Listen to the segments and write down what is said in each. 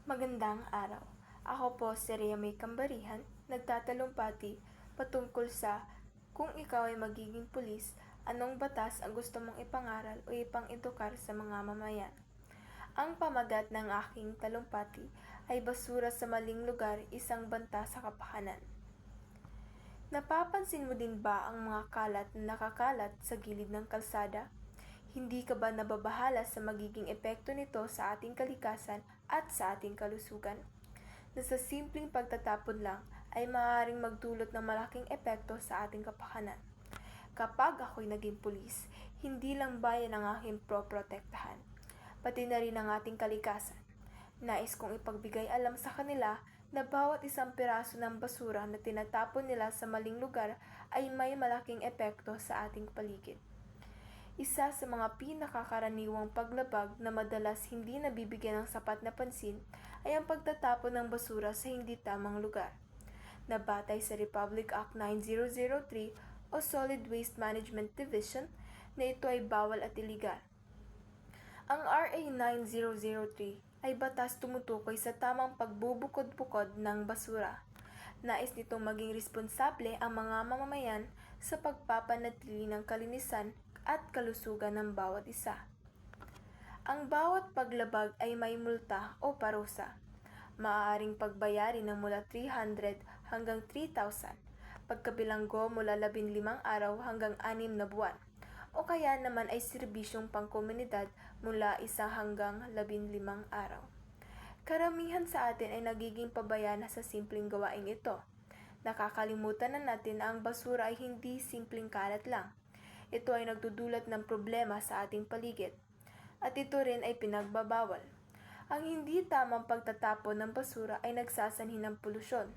Magandang araw. Ako po si Rhea May Kambarihan, nagtatalumpati patungkol sa kung ikaw ay magiging pulis, anong batas ang gusto mong ipangaral o ipang-edukar sa mga mamayan. Ang pamagat ng aking talumpati ay basura sa maling lugar, isang banta sa kapakanan. Napapansin mo din ba ang mga kalat na nakakalat sa gilid ng kalsada? Hindi ka ba nababahala sa magiging epekto nito sa ating kalikasan at sa ating kalusugan? Na sa simpleng pagtatapon lang ay maaaring magdulot ng malaking epekto sa ating kapakanan. Kapag ako'y naging pulis, hindi lang bayan ang aking proprotektahan, pati na rin ang ating kalikasan. Nais kong ipagbigay alam sa kanila na bawat isang piraso ng basura na tinatapon nila sa maling lugar ay may malaking epekto sa ating paligid. Isa sa mga pinakakaraniwang paglabag na madalas hindi nabibigyan ng sapat na pansin ay ang pagtatapon ng basura sa hindi tamang lugar. Nabatay sa Republic Act 9003 o Solid Waste Management Division na ito ay bawal at iligal. Ang RA 9003 ay batas tumutukoy sa tamang pagbubukod-bukod ng basura. Nais nitong maging responsable ang mga mamamayan sa pagpapanatili ng kalinisan at kalusugan ng bawat isa. Ang bawat paglabag ay may multa o parusa. Maaaring pagbayarin ng mula 300 hanggang 3,000, pagkabilanggo mula 15 araw hanggang 6 na buwan, o kaya naman ay serbisyong pangkomunidad mula 1 hanggang 15 araw. Karamihan sa atin ay nagiging pabaya na sa simpleng gawaing ito. Nakakalimutan na natin na ang basura ay hindi simpleng kalat lang. Ito ay nagdudulot ng problema sa ating paligid. At ito rin ay pinagbabawal. Ang hindi tamang pagtatapon ng basura ay nagsasanhi ng polusyon.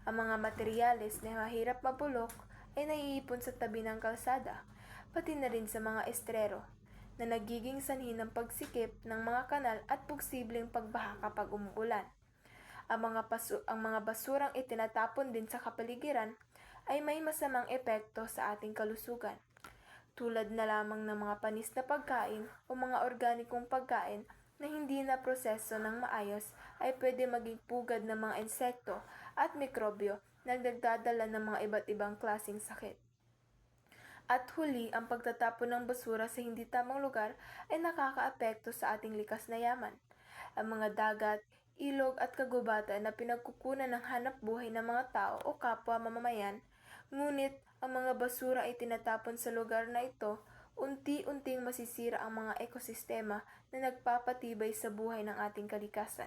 Ang mga materyales na mahirap mabulok ay naiipon sa tabi ng kalsada, pati na rin sa mga estrero, na nagiging sanhi ng pagsikip ng mga kanal at posibleng pagbaha kapag umuulan. Ang mga basurang itinatapon din sa kapaligiran ay may masamang epekto sa ating kalusugan. Tulad na lamang ng mga panis na pagkain o mga organikong pagkain na hindi na proseso ng maayos ay pwede maging pugad ng mga insekto at mikrobyo na nagdadala ng mga iba't ibang klaseng sakit. At huli, ang pagtatapon ng basura sa hindi tamang lugar ay nakakaapekto sa ating likas na yaman. Ang mga dagat, ilog at kagubatan na pinagkukunan ng hanap buhay ng mga tao o kapwa mamamayan, ngunit ang mga basura ay tinatapon sa lugar na ito, unti-unting masisira ang mga ekosistema na nagpapatibay sa buhay ng ating kalikasan.